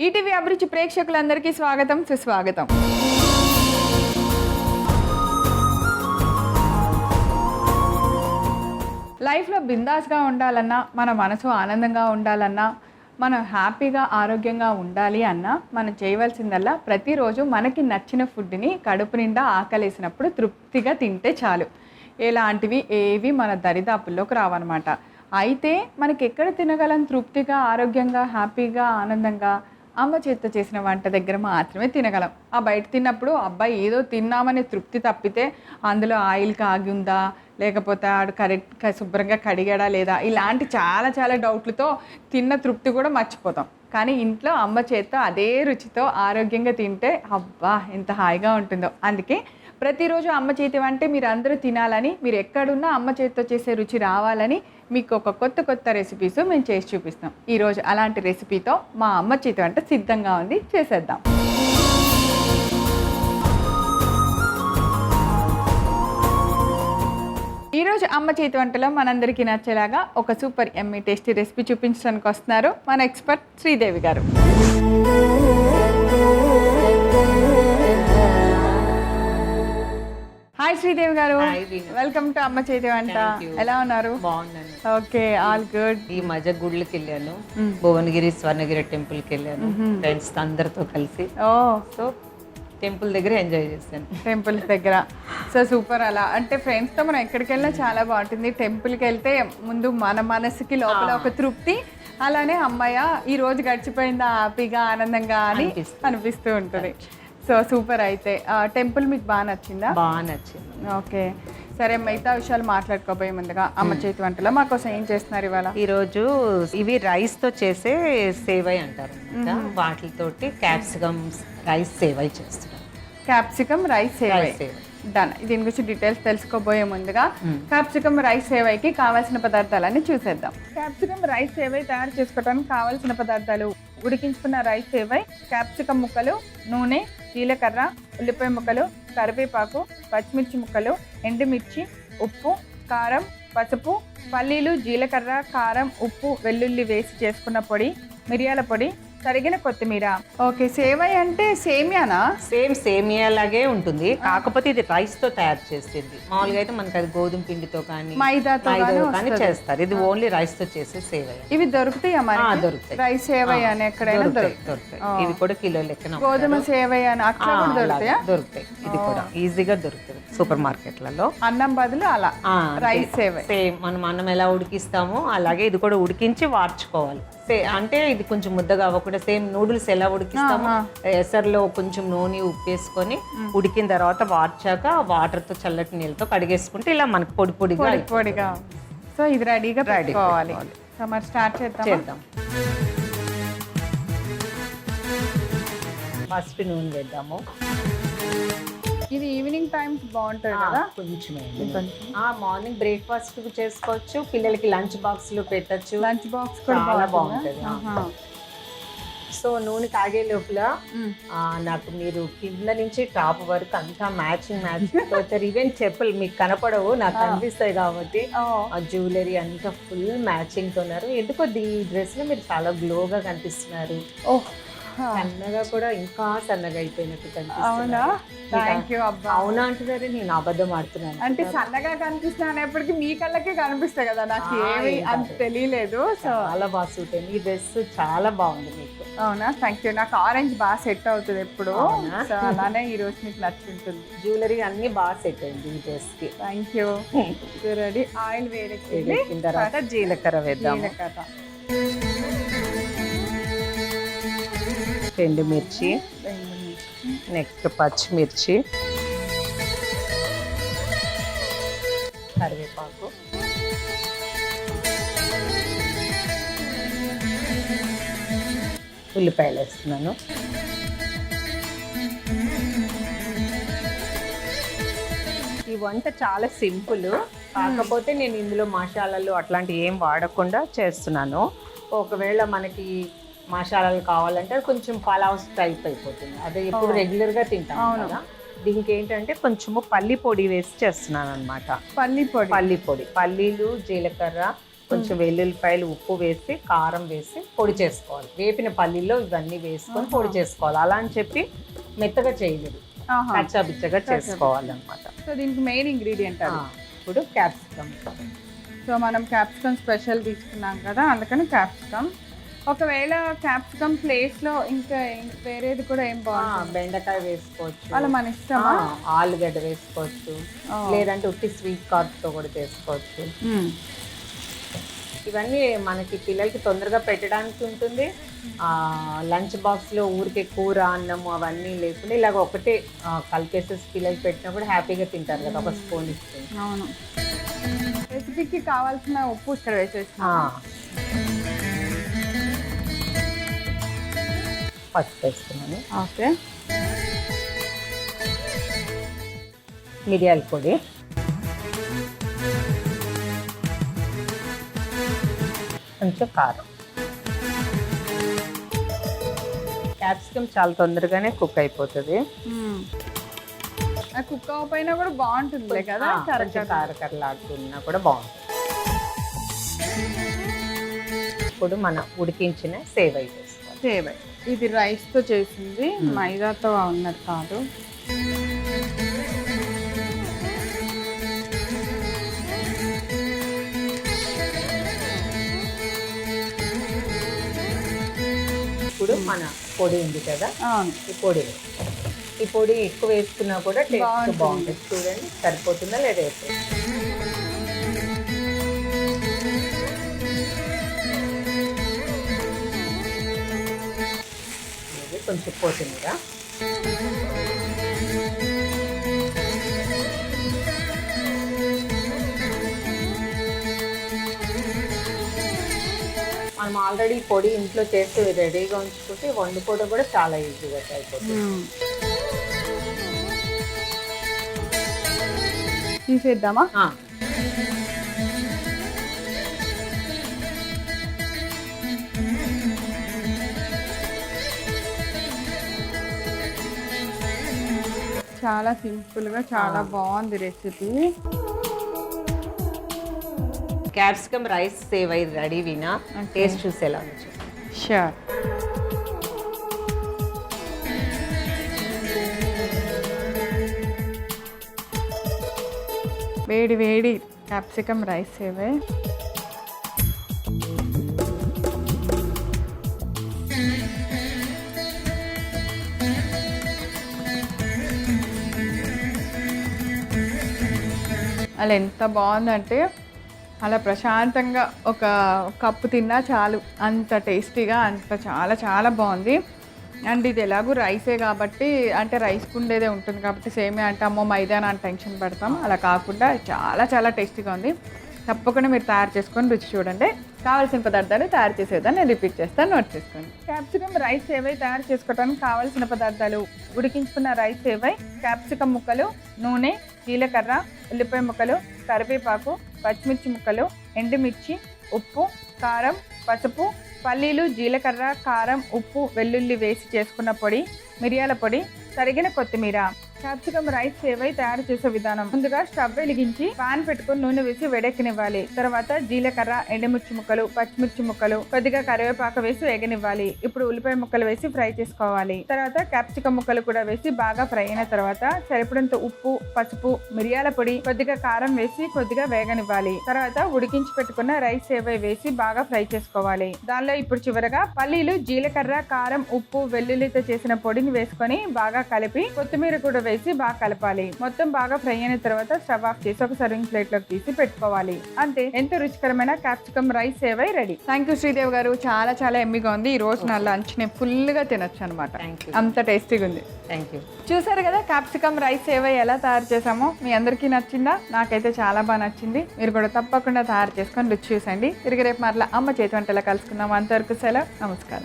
ETV అభిరుచి ప్రేక్షకులందరికీ స్వాగతం సుస్వాగతం. లైఫ్లో బిందాస్గా ఉండాలన్నా, మన మనసు ఆనందంగా ఉండాలన్నా, మనం హ్యాపీగా ఆరోగ్యంగా ఉండాలి అన్నా మనం చేయవలసిందల్లా ప్రతిరోజు మనకి నచ్చిన ఫుడ్ని కడుపు నిండా ఆకలేసినప్పుడు తృప్తిగా తింటే చాలు. ఎలాంటివి ఏవి మన దరిదాపుల్లోకి రావన్నమాట. అయితే మనకి ఎక్కడ తినగలం తృప్తిగా, ఆరోగ్యంగా, హ్యాపీగా, ఆనందంగా? అమ్మ చేత్తో చేసిన వంట దగ్గర మాత్రమే తినగలం. ఆ బయట తిన్నప్పుడు అబ్బాయి ఏదో తిన్నామనే తృప్తి తప్పితే అందులో ఆయిల్ కాగి ఉందా, లేకపోతే ఆడు కరెక్ట్గా శుభ్రంగా కడిగాడా లేదా, ఇలాంటి చాలా చాలా డౌట్లతో తిన్న తృప్తి కూడా మర్చిపోతాం. కానీ ఇంట్లో అమ్మ చేత్తో అదే రుచితో ఆరోగ్యంగా తింటే అబ్బా ఎంత హాయిగా ఉంటుందో. అందుకే ప్రతిరోజు అమ్మ చేతి వంటే మీరు అందరూ తినాలని, మీరు ఎక్కడున్నా అమ్మ చేతితో చేసే రుచి రావాలని మీకు ఒక కొత్త రెసిపీస్ మేము చేసి చూపిస్తాం. ఈరోజు అలాంటి రెసిపీతో మా అమ్మ చేతి వంట సిద్ధంగా ఉంది, చేసేద్దాం. ఈరోజు అమ్మ చేతి వంటలో మనందరికీ నచ్చేలాగా ఒక సూపర్ ఎమ్మీ టేస్టీ రెసిపీ చూపించడానికి వస్తున్నారు మన ఎక్స్పర్ట్ శ్రీదేవి గారు. హాయ్ శ్రీదేవి గారు, వెల్కమ్ టు అమ్మ చేతి వంట. ఎలా ఉన్నారు? బాగున్నాను. Okay, all good. ఈ మధ్య గుళ్ళకి వెళ్ళాను, భువనగిరి స్వర్ణగిరి టెంపుల్ కి వెళ్ళాను ఫ్రెండ్స్ అందరితో కలిసి. సో టెంపుల్ దగ్గర ఎంజాయ్ చేశాను. టెంపుల్స్ దగ్గర సో సూపర్. అలా అంటే ఫ్రెండ్స్తో మనం ఎక్కడికి వెళ్ళినా చాలా బాగుంటుంది. టెంపుల్కి వెళ్తే ముందు మన మనసుకి లోపల ఒక తృప్తి, అలానే అమ్మాయ ఈ రోజు గడిచిపోయిందా హ్యాపీగా ఆనందంగా అని అనిపిస్తూ ఉంటుంది. So super. అయితే టెంపుల్ మీకు బాగా నచ్చిందా? బాగా నచ్చింది. ఓకే, సరే. మిగతా విషయాలు మాట్లాడుకోబోయే ముందుగా అమ్మ చేతి వంటలో మాకోసం ఏం చేస్తున్నారు ఇవాళ? ఈరోజు ఇవి రైస్ తో చేసే సేవై అంటారు అన్నమాట. వాటితోటి క్యాప్సికమ్ రైస్ సేవై చేస్తున్నాం. Capsicum rice sevai done. దీని గురించి డీటెయిల్స్ తెలుసుకోబోయే ముందుగా క్యాప్సికమ్ రైస్ సేవైకి కావాల్సిన పదార్థాలన్నీ చూసేద్దాం. క్యాప్సికమ్ రైస్ సేవై తయారు చేసుకోవడానికి కావాల్సిన పదార్థాలు: ఉడికించుకున్న రైస్ సేవై, క్యాప్సికమ్ ముక్కలు, నూనె, జీలకర్ర, ఉల్లిపాయ ముక్కలు, కరివేపాకు, పచ్చిమిర్చి ముక్కలు, ఎండుమిర్చి, ఉప్పు, కారం, పసుపు, పల్లీలు, జీలకర్ర, కారం, ఉప్పు, వెల్లుల్లి వేసి చేసుకున్న పొడి, మిరియాల పొడి, తరిగిన కొత్తిమీర. ఓకే, సేవై అంటే సేమియానా? సేమియా లాగే ఉంటుంది, కాకపోతే ఇది రైస్ తో తయారు చేసేది. మామూలుగా అయితే మనకి అది గోధుమ పిండితో కానీ మైదాతో కానీ చేస్తారు. ఇది ఓన్లీ రైస్ తో చేసే సేవై. ఇవి దొరుకుతాయా మరి? దొరుకుతాయి. రైస్ సేవై అని ఎక్కడైనా దొరుకుతాయి. ఇవి కూడా కిలో లెక్కన. గోధుమ సేవై అని అట్లా కూడా దొరుకుతాయా? దొరుకుతాయి. ఇది కూడా ఈజీగా దొరుకుతుంది సూపర్ మార్కెట్లలో. అన్నం బదులు అలా రైస్ సేవై. సేమ్ మనం అన్నం ఎలా ఉడికిస్తామో అలాగే ఇది కూడా ఉడికించి వార్చుకోవాలి. అంటే ఇది కొంచెం ముద్దగా అవ్వకుండా సేమ్ నూడిల్స్ ఎలా ఉడికిస్తామో ఎసర్లో కొంచెం నూనె ఉప్పేసుకొని ఉడికిన తర్వాత వార్చాక వాటర్తో చల్లటి నీళ్ళతో కడిగేసుకుంటే ఇలా మనకి పొడి పొడిగా. సో ఇది రెడీగా పెట్టుకోవాలి. సో మరి స్టార్ట్ చేద్దాం. పసుపు నూనె వేద్దాము. ఇది ఈవినింగ్ టైమ్స్ బాగుంటుంది కదా? కొంచెం మార్నింగ్ బ్రేక్ఫాస్ట్ చేసుకోవచ్చు, పిల్లలకి లంచ్ బాక్స్ లో పెట్టచ్చు. లంచ్ బాక్స్ కూడా చాలా బాగుంటుంది. సో నూనె కాగే లోపల నాకు మీరు కింద నుంచి టాప్ వరకు అంతా మ్యాచింగ్ వచ్చారు. ఈవెన్ చెప్పులు మీకు కనపడవు, నాకు కనిపిస్తాయి కాబట్టి ఆ జ్యువెలరీ అంతా ఫుల్ మ్యాచింగ్ తో ఉన్నారు. ఎందుకో ఈ డ్రెస్ లో మీరు చాలా గ్లోగా కనిపిస్తున్నారు. సన్నగా కూడా ఇంకా సన్నగా అయిపోయినట్టు కనిపిస్తుంది. అవునా అంటున్నారు, నేను అబద్ధం ఆడుతున్నాను. అంటే సన్నగా కనిపిస్తా అనేప్పటికీ మీ కళ్ళకే కనిపిస్తాయి కదా, నాకు ఏమి అంత తెలియలేదు. సో చాలా బాగా సూట్ అయింది. ఈ డ్రెస్ చాలా బాగుంది మీకు. అవునా, థ్యాంక్ యూ. నాకు ఆరెంజ్ బాగా సెట్ అవుతుంది ఎప్పుడు. సో అలానే ఈ రోజు మీకు నచ్చుంటుంది. జ్యువెలరీ అన్ని బాగా సెట్ అయింది ఈ డ్రెస్ కి. Thank you. రెడీ. ఆయిల్ వేడెక్కిన తర్వాత జీలకర్ర వేద్దాం. ఎండుమిర్చి, నెక్స్ట్ పచ్చిమిర్చి, కరివేపాకు, ఉల్లిపాయలు వేస్తున్నాను. ఈ వంట చాలా సింపుల్, కాకపోతే నేను ఇందులో మసాలాలు అట్లాంటివి ఏం వాడకుండా చేస్తున్నాను. ఒకవేళ మనకి మసాలాలు కావాలంటే అది కొంచెం పలావ్ టైప్ అయిపోతుంది, అదే ఎప్పుడు రెగ్యులర్గా తింటాం కదా. దీనికి ఏంటంటే కొంచెము పల్లి పొడి వేసి చేస్తున్నాను అనమాట. పల్లి పొడి, పల్లీలు, జీలకర్ర, కొంచెం వెల్లుల్లిపాయలు, ఉప్పు వేసి కారం వేసి పొడి చేసుకోవాలి. వేపిన పల్లీలో ఇవన్నీ వేసుకొని పొడి చేసుకోవాలి. అలా అని చెప్పి మెత్తగా చేయలేదు, కచ్చాపిచ్చగా చేసుకోవాలన్నమాట. సో దీనికి మెయిన్ ఇంగ్రీడియంట్ అది. ఇప్పుడు క్యాప్సికమ్. సో మనం క్యాప్సికమ్ స్పెషల్ తీసుకున్నాం కదా, అందుకని క్యాప్సికమ్. ఒకవేళ క్యాప్సికమ్ ప్లేస్లో ఇంకా వేరేది కూడా ఏం బాగుంటుంది? బెండకాయ వేసుకోవచ్చు, అలా మన ఇష్టమా. ఆలుగడ్డ వేసుకోవచ్చు, లేదంటే ఉట్టి స్వీట్ కార్న్తో కూడా చేసుకోవచ్చు. ఇవన్నీ మనకి పిల్లలకి తొందరగా పెట్టడానికి ఉంటుంది. లంచ్ బాక్స్లో ఊరికే కూర, అన్నము అవన్నీ లేకుండా ఇలాగ ఒకటే కలిపేసేసి పిల్లలకి పెట్టినప్పుడు హ్యాపీగా తింటారు కదా, ఒక స్పూన్ ఇస్తే. అవును. రెసిపీకి కావాల్సిన ఉప్పు ఇక్కడ వేసేస్తా. పసుపు వేస్తున్నాను. ఓకే. మిరియాల పొడి, కొంచెం కారం. క్యాప్సికమ్ చాలా తొందరగానే కుక్ అయిపోతుంది. కుక్ అవ్వకపోయినా కూడా బాగుంటుంది కదా, కొంచెం కారకరలాడుతున్నా కూడా బాగుంటుంది. ఇప్పుడు మనం ఉడికించిన సేవై వేసుకోవాలి. సేవై ఇది రైస్తో చేసింది, మైదాతో ఉన్నది కాదు. ఇప్పుడు మన పొడి ఉంది కదా, ఈ పొడి ఎక్కువ వేసుకున్నా కూడా టేస్ట్ బాగుంటుంది. చూడండి సరిపోతుందా లేదా. కొంచెం కొత్తిమీర, మనం ఆల్రెడీ పొడి ఇంట్లో చేసి రెడీగా ఉంచుకుంటే వండుకోవడం కూడా చాలా ఈజీగా అయిపోతుంది. తీసేద్దామా? చాలా సింపుల్గా చాలా బాగుంది రెసిపీ. క్యాప్సికమ్ రైస్ సేవ్ అయ్యి రెడీ. వినా టేస్ట్ చూసేలా ఉంది. షూర్. వేడి వేడి క్యాప్సికమ్ రైస్ సేవే. అలా ఎంత బాగుందంటే అలా ప్రశాంతంగా ఒక కప్పు తిన్నా చాలు, అంత టేస్టీగా, అంత చాలా చాలా బాగుంది. అండ్ ఇది ఎలాగూ రైసే కాబట్టి, అంటే రైస్కి ఉండేదే ఉంటుంది కాబట్టి సేమే అంటే అమ్మో మైదానా అని టెన్షన్ పడతాం. అలా కాకుండా చాలా చాలా టేస్టీగా ఉంది. తప్పకుండా మీరు తయారు చేసుకొని రుచి చూడండి. కావాల్సిన పదార్థాలు తయారు చేసేదాన్ని నేను రిపీట్ చేస్తాను, నోట్ చేసుకోండి. క్యాప్సికమ్ రైస్ సేవై తయారు చేసుకోవడానికి కావాల్సిన పదార్థాలు: ఉడికించుకున్న రైస్ సేవై, క్యాప్సికమ్ ముక్కలు, నూనె, జీలకర్ర, ఉల్లిపాయ ముక్కలు, కరివేపాకు, పచ్చిమిర్చి ముక్కలు, ఎండుమిర్చి, ఉప్పు, కారం, పసుపు, పల్లీలు, జీలకర్ర, కారం, ఉప్పు, వెల్లుల్లి వేసి చేసుకున్న పొడి, మిరియాల పొడి, తరిగిన కొత్తిమీర. క్యాప్సికమ్ రైస్ సేవై తయారు చేసే విధానం: ముందుగా స్టవ్ వెలిగించి పాన్ పెట్టుకుని నూనె వేసి వేడెక్కనివ్వాలి. తర్వాత జీలకర్ర, ఎండుమిర్చి ముక్కలు, పచ్చిమిర్చి ముక్కలు, కొద్దిగా కరివేపాకు వేసి వేగనివ్వాలి. ఇప్పుడు ఉల్లిపాయ ముక్కలు వేసి ఫ్రై చేసుకోవాలి. తర్వాత క్యాప్సికమ్ ముక్కలు కూడా వేసి బాగా ఫ్రై అయిన తర్వాత సరిపడంత ఉప్పు, పసుపు, మిరియాల పొడి, కొద్దిగా కారం వేసి కొద్దిగా వేగనివ్వాలి. తర్వాత ఉడికించి పెట్టుకున్న రైస్ సేవై వేసి బాగా ఫ్రై చేసుకోవాలి. దానిలో ఇప్పుడు చివరగా పల్లీలు, జీలకర్ర, కారం, ఉప్పు, వెల్లుల్లితో చేసిన పొడిని వేసుకొని బాగా కలిపి కొత్తిమీర కూడా వేసి బాగా కలపాలి. మొత్తం బాగా ఫ్రై అయిన తర్వాత స్టవ్ ఆఫ్ చేసి ఒక సర్వింగ్ ప్లేట్ లోకి తీసి పెట్టుకోవాలి. అంతే, ఎంతో రుచికరమైన capsicum rice sevai ready. Thank you Sridevi గారు, చాలా చాలా ఎమ్మిగా ఉంది. ఈ రోజు నా లంచ్ ని ఫుల్ గా తినొచ్చు అనమాట, అంత టేస్టీగా ఉంది. Thank you. చూసారు కదా క్యాప్సికమ్ రైస్ సేవై ఎలా తయారు చేసామో. మీ అందరికీ నచ్చిందా? నాకైతే చాలా బాగా నచ్చింది. మీరు కూడా తప్పకుండా తయారు చేసుకొని రుచి చూసండి. తిరిగి రేపు మరలా అమ్మ చేతి వంటలా కలుసుకుందాం. అంతవరకు సెలవు, నమస్కారం.